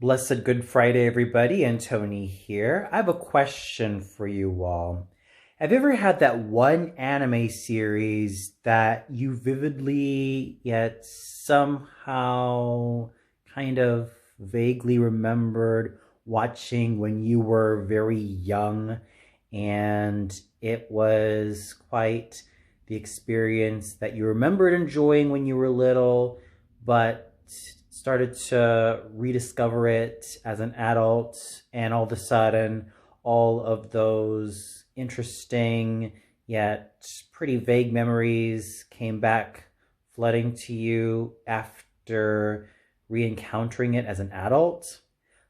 Blessed Good Friday, everybody, and Tony here. I have a question for you all. Have you ever had that one anime series that you vividly yet somehow kind of vaguely remembered watching when you were very young, and it was quite the experience that you remembered enjoying when you were little, but started to rediscover it as an adult, and all of a sudden, all of those interesting yet pretty vague memories came back flooding to you after re-encountering it as an adult?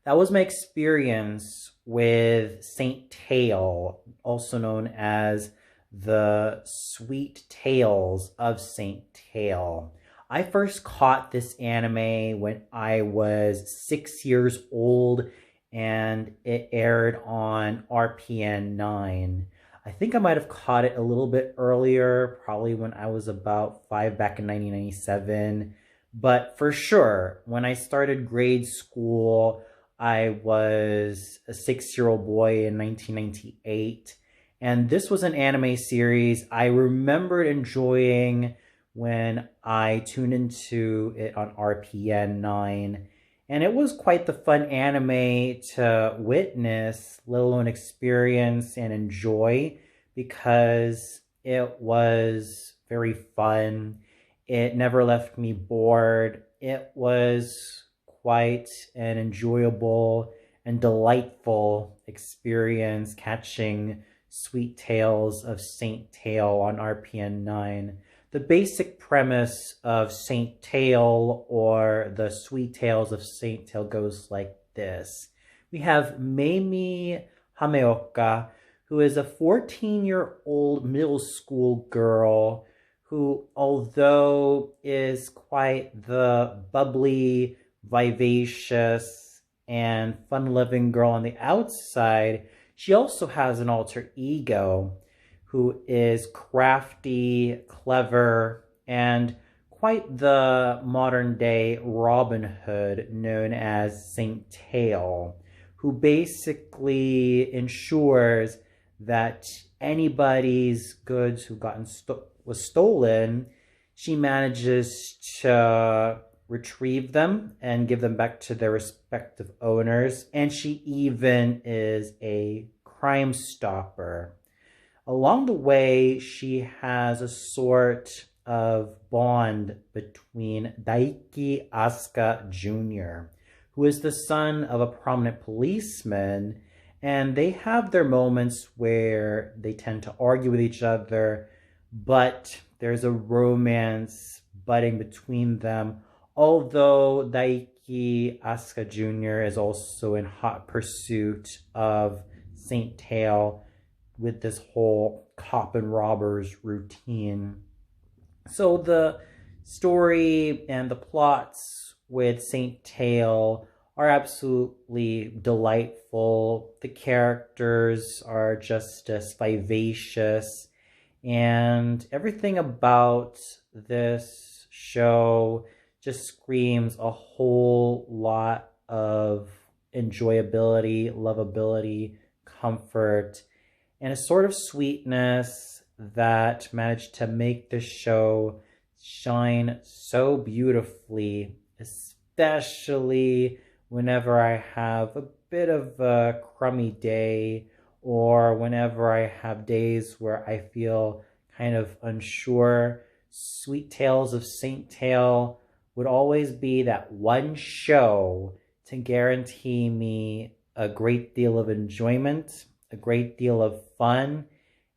That was my experience with Saint Tail, also known as the Sweet Tales of Saint Tail. I first caught this anime when I was 6 years old, and it aired on RPN 9. I think I might have caught it a little bit earlier, probably when I was about 5 back in 1997. But for sure, when I started grade school, I was a 6-year-old boy in 1998. And this was an anime series I remembered enjoying when I tuned into it on RPN 9. And it was quite the fun anime to witness, let alone experience and enjoy, because it was very fun. It never left me bored. It was quite an enjoyable and delightful experience catching Sweet Tales of Saint Tail on RPN 9. The basic premise of Saint Tail, or the Sweet Tales of Saint Tail, goes like this. We have Meimi Hameoka, who is a 14-year-old middle school girl who, although is quite the bubbly, vivacious, and fun-loving girl on the outside, she also has an alter ego who is crafty, clever, and quite the modern-day Robin Hood known as Saint Tail, who basically ensures that anybody's goods who was stolen, she manages to retrieve them and give them back to their respective owners, and she even is a crime stopper. Along the way, she has a sort of bond between Daiki Asuka Jr., who is the son of a prominent policeman, and they have their moments where they tend to argue with each other, but there's a romance budding between them, although Daiki Asuka Jr. is also in hot pursuit of Saint Tail with this whole cop and robbers routine. So the story and the plots with Saint Tail are absolutely delightful. The characters are just as vivacious, and everything about this show just screams a whole lot of enjoyability, lovability, comfort, and a sort of sweetness that managed to make this show shine so beautifully, especially whenever I have a bit of a crummy day, or whenever I have days where I feel kind of unsure. Sweet Tales of Saint Tail would always be that one show to guarantee me a great deal of enjoyment, a great deal of fun,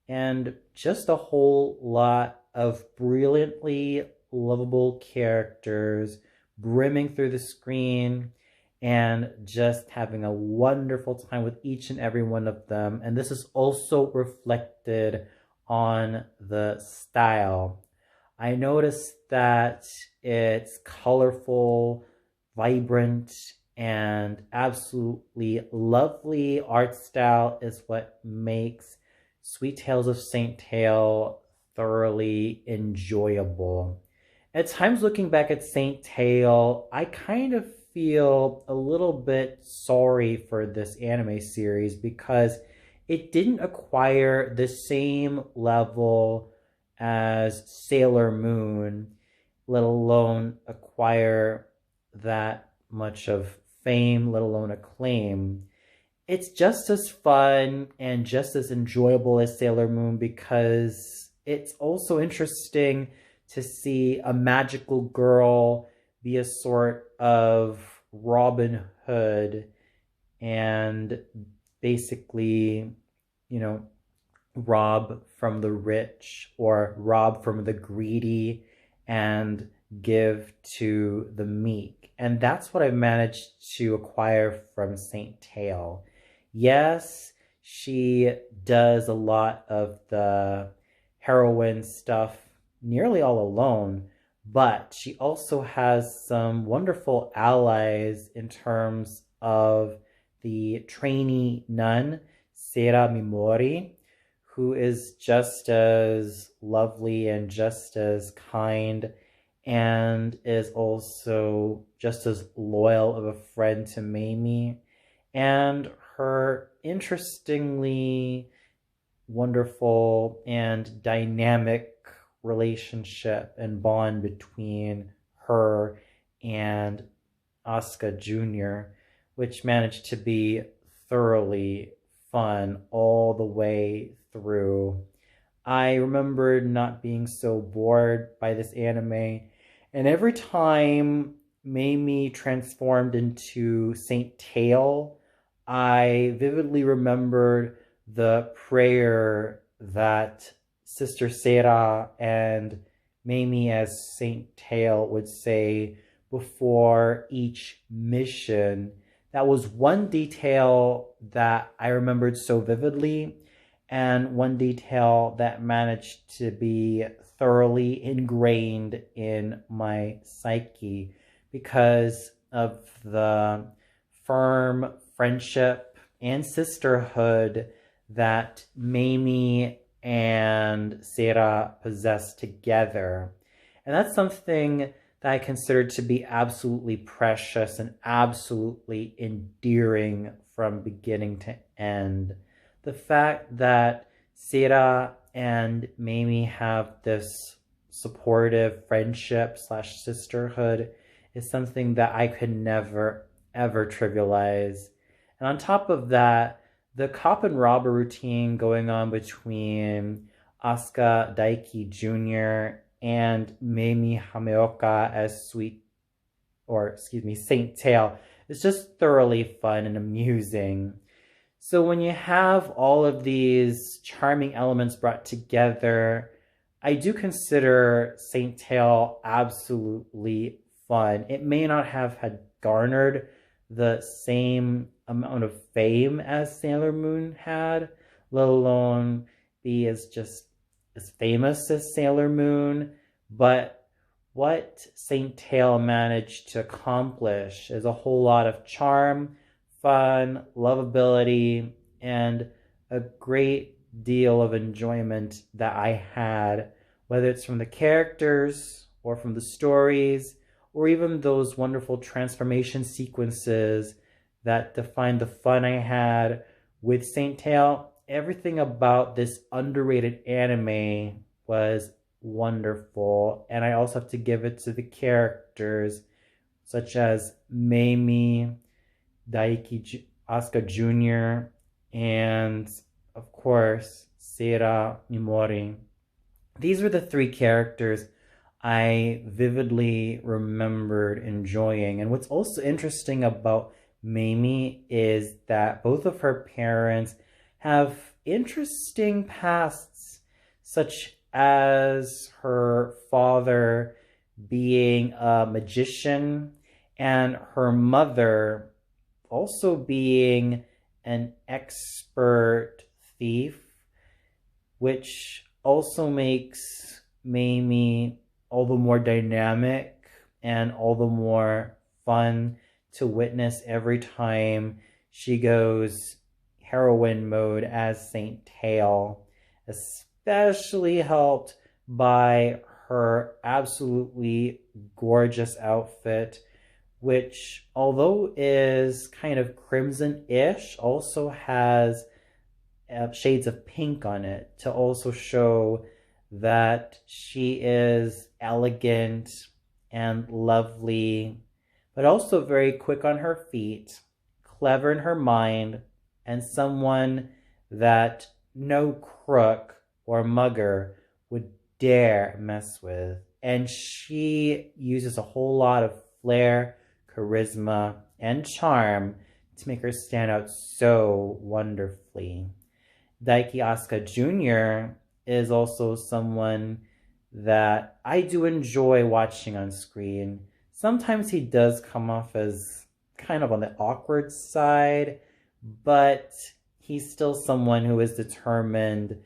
and just a whole lot of brilliantly lovable characters brimming through the screen, and just having a wonderful time with each and every one of them. And this is also reflected on the style. I noticed that it's colorful, vibrant, and absolutely lovely art style is what makes Sweet Tales of Saint Tail thoroughly enjoyable. At times looking back at Saint Tail, I kind of feel a little bit sorry for this anime series because it didn't acquire the same level as Sailor Moon, let alone acquire that much of fame, let alone acclaim. It's just as fun and just as enjoyable as Sailor Moon because it's also interesting to see a magical girl be a sort of Robin Hood and basically, rob from the rich or rob from the greedy and give to the meek. And that's what I've managed to acquire from Saint Tail. Yes, she does a lot of the heroine stuff nearly all alone, but she also has some wonderful allies in terms of the trainee nun, Sera Mimori, who is just as lovely and just as kind and is also just as loyal of a friend to Meimi. And her interestingly wonderful and dynamic relationship and bond between her and Asuka Jr., which managed to be thoroughly fun all the way through. I remember not being so bored by this anime, and every time Meimi transformed into Saint Tail, I vividly remembered the prayer that Sister Sera and Meimi as Saint Tail would say before each mission. That was one detail that I remembered so vividly, and one detail that managed to be thoroughly ingrained in my psyche because of the firm friendship and sisterhood that Meimi and Sera possess together. And that's something that I consider to be absolutely precious and absolutely endearing from beginning to end. The fact that Sera and Meimi have this supportive friendship / sisterhood is something that I could never, ever trivialize. And on top of that, the cop and robber routine going on between Asuka Daiki Jr. and Meimi Hameoka as Saint Tail is just thoroughly fun and amusing. So when you have all of these charming elements brought together, I do consider Saint Tail absolutely fun. It may not have had garnered the same amount of fame as Sailor Moon had, let alone be as famous as Sailor Moon, but what Saint Tail managed to accomplish is a whole lot of charm, fun, lovability, and a great deal of enjoyment that I had, whether it's from the characters or from the stories, or even those wonderful transformation sequences that define the fun I had with Saint Tail. Everything about this underrated anime was wonderful, and I also have to give it to the characters such as Meimi, Daiki, Asuka Jr., and of course Sera Mimori. These were the three characters I vividly remembered enjoying. And what's also interesting about Meimi is that both of her parents have interesting pasts, such as her father being a magician and her mother also being an expert thief, which also makes Meimi all the more dynamic and all the more fun to witness every time she goes heroine mode as Saint Tail, especially helped by her absolutely gorgeous outfit which, although is kind of crimson-ish, also has shades of pink on it to also show that she is elegant and lovely, but also very quick on her feet, clever in her mind, and someone that no crook or mugger would dare mess with. And she uses a whole lot of flair, charisma, and charm to make her stand out so wonderfully. Daiki Asuka Jr. is also someone that I do enjoy watching on screen. Sometimes he does come off as kind of on the awkward side, but he's still someone who is determined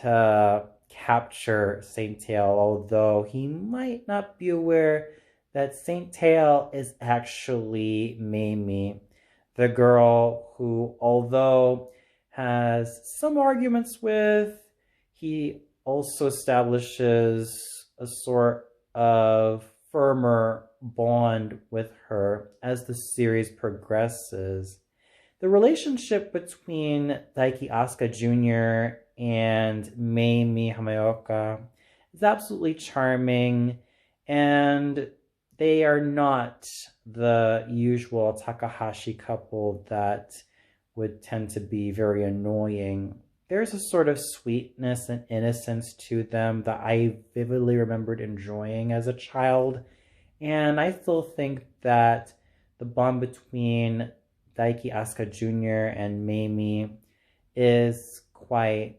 to capture Saint Tail, although he might not be aware that Saint Tail is actually Meimi, the girl who, although has some arguments with, he also establishes a sort of firmer bond with her as the series progresses. The relationship between Daiki Asuka Jr. and Meimi Hameoka is absolutely charming, and they are not the usual Takahashi couple that would tend to be very annoying. There's a sort of sweetness and innocence to them that I vividly remembered enjoying as a child, and I still think that the bond between Daiki Asuka Jr. and Meimi is quite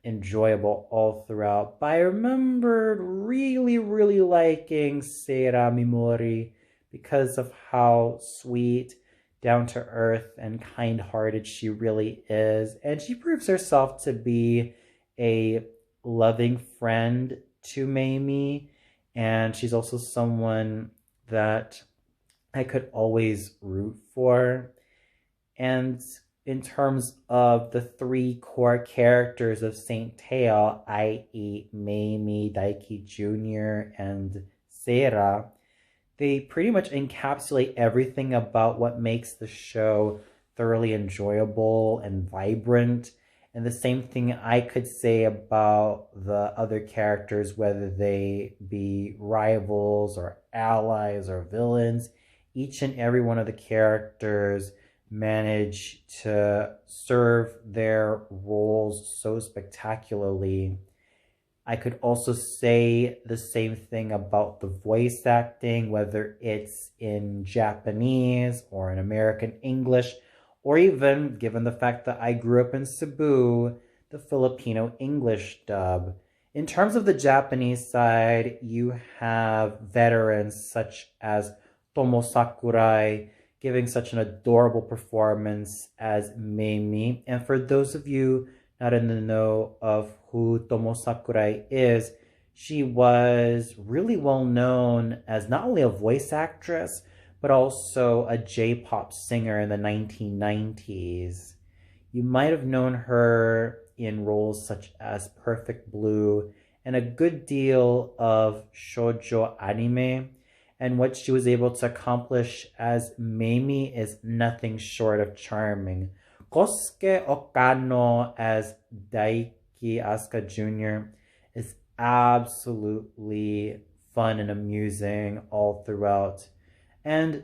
enjoyable all throughout. But I remembered really liking Seira Mimori because of how sweet, down-to-earth, and kind-hearted she really is. And she proves herself to be a loving friend to Meimi. And she's also someone that I could always root for. And in terms of the three core characters of Saint Tail, i.e. Meimi, Daiki Jr., and Seira, they pretty much encapsulate everything about what makes the show thoroughly enjoyable and vibrant. And the same thing I could say about the other characters, whether they be rivals or allies or villains. Each and every one of the characters manage to serve their roles so spectacularly. I could also say the same thing about the voice acting, whether it's in Japanese or in American English, or even, given the fact that I grew up in Cebu, the Filipino English dub. In terms of the Japanese side, you have veterans such as Tomo Sakurai giving such an adorable performance as Meimi. And for those of you not in the know of who Tomo Sakurai is, she was really well known as not only a voice actress, but also a J-pop singer in the 1990s. You might have known her in roles such as Perfect Blue and a good deal of shoujo anime. And what she was able to accomplish as Meimi is nothing short of charming. Kosuke Okano as Daiki Asuka Jr. is absolutely fun and amusing all throughout. And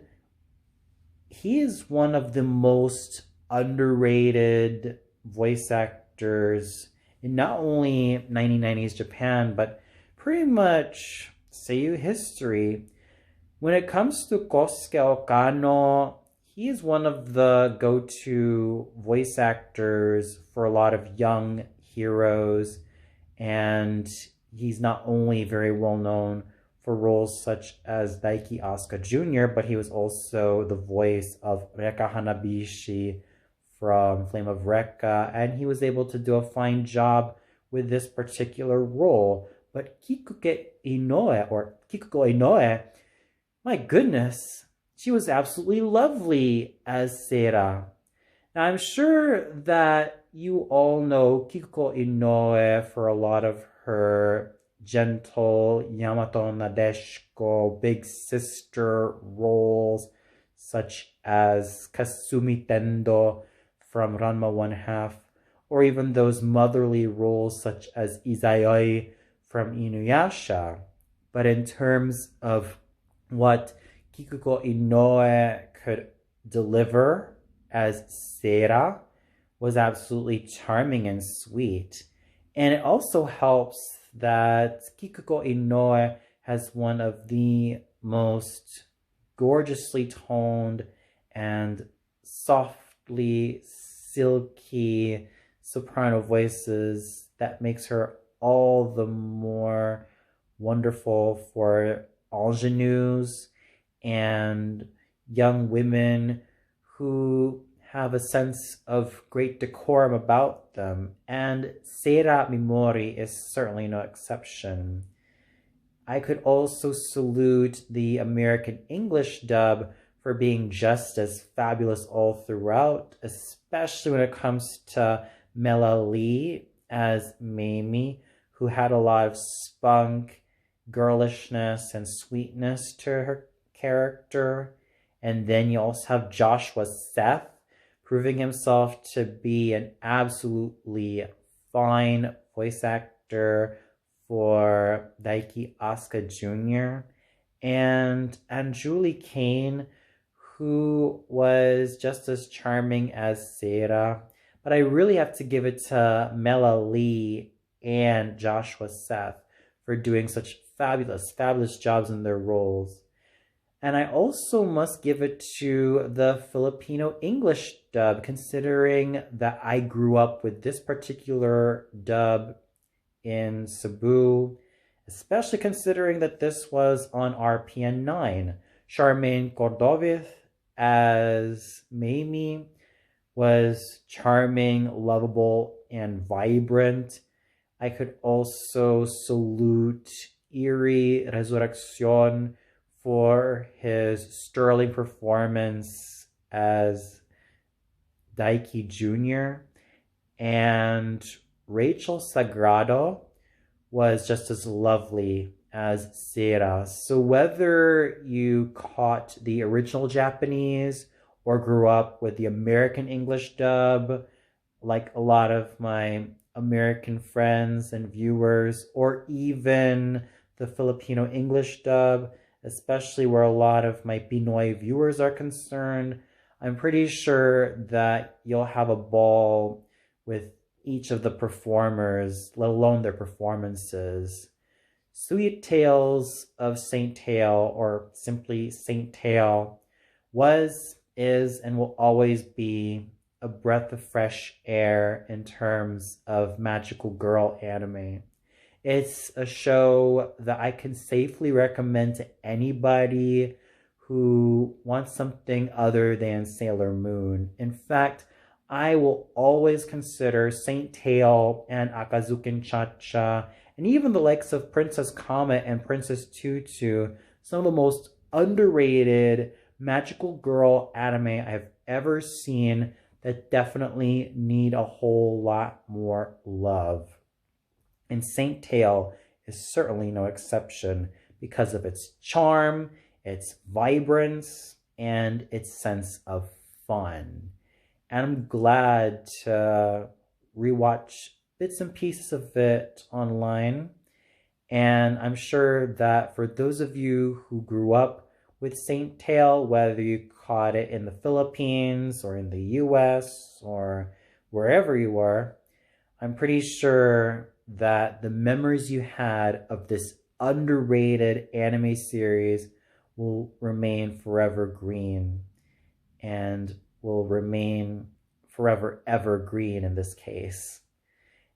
he is one of the most underrated voice actors in not only 1990s Japan, but pretty much Seiyu history. When it comes to Kosuke Okano, he is one of the go-to voice actors for a lot of young heroes, and he's not only very well known for roles such as Daiki Asuka Jr., but he was also the voice of Reka Hanabishi from Flame of Recca, and he was able to do a fine job with this particular role. But Kikuko Inoue, my goodness, she was absolutely lovely as Seira. Now, I'm sure that you all know Kikuko Inoue for a lot of her gentle Yamato Nadeshiko, big sister roles such as Kasumi Tendo from Ranma 1/2, or even those motherly roles such as Izayoi from Inuyasha. But in terms of what Kikuko Inoue could deliver as Seira was absolutely charming and sweet. And it also helps that Kikuko Inoue has one of the most gorgeously toned and softly silky soprano voices that makes her all the more wonderful for ingenues and young women who have a sense of great decorum about them, and Seira Mimori is certainly no exception. I could also salute the American English dub for being just as fabulous all throughout, especially when it comes to Mela Lee as Meimi, who had a lot of spunk, girlishness, and sweetness to her character. And then you also have Joshua Seth, proving himself to be an absolutely fine voice actor for Daiki Asuka Jr. And Julie Kane, who was just as charming as Seira. But I really have to give it to Mela Lee and Joshua Seth for doing such fabulous jobs in their roles. And I also must give it to the Filipino English dub, considering that I grew up with this particular dub in Cebu, especially considering that this was on RPN 9. Charmaine Cordovez as Meimi was charming, lovable, and vibrant. I could also salute Iri Resurreccion for his sterling performance as Daiki Jr. And Rachel Sagrado was just as lovely as Seira. So whether you caught the original Japanese or grew up with the American English dub, like a lot of my American friends and viewers, or even the Filipino English dub, especially where a lot of my Pinoy viewers are concerned, I'm pretty sure that you'll have a ball with each of the performers, let alone their performances. Sweet Tales of Saint Tail, or simply Saint Tail, was, is, and will always be a breath of fresh air in terms of magical girl anime. It's a show that I can safely recommend to anybody who wants something other than Sailor Moon. In fact, I will always consider Saint Tail and Akazukin Cha-Cha, and even the likes of Princess Comet and Princess Tutu, some of the most underrated magical girl anime I've ever seen that definitely need a whole lot more love. And Saint Tail is certainly no exception because of its charm, its vibrance, and its sense of fun. And I'm glad to rewatch bits and pieces of it online. And I'm sure that for those of you who grew up with Saint Tail, whether you caught it in the Philippines or in the US or wherever you were, I'm pretty sure that the memories you had of this underrated anime series will remain forever green, and will remain forever evergreen in this case.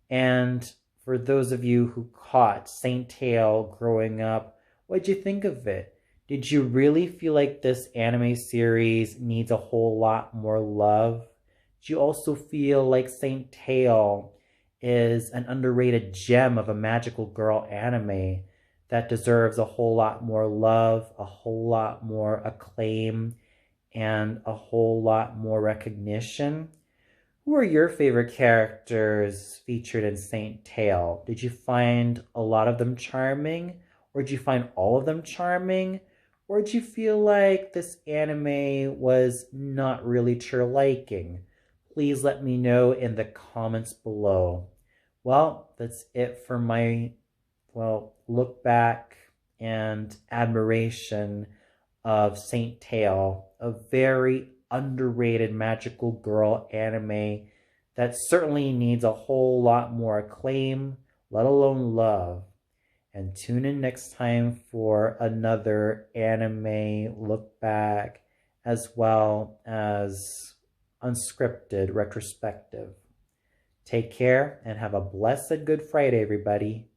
And for those of you who caught Saint Tail growing up, what'd you think of it? Did you really feel like this anime series needs a whole lot more love? Do you also feel like Saint Tail is an underrated gem of a magical girl anime that deserves a whole lot more love, a whole lot more acclaim, and a whole lot more recognition? Who are your favorite characters featured in Saint Tail? Did you find a lot of them charming? Or did you find all of them charming? Or did you feel like this anime was not really to your liking? Please let me know in the comments below. Well, that's it for my, look back and admiration of Saint Tail, a very underrated magical girl anime that certainly needs a whole lot more acclaim, let alone love. And tune in next time for another anime look back as well as unscripted retrospective. Take care and have a blessed Good Friday, everybody.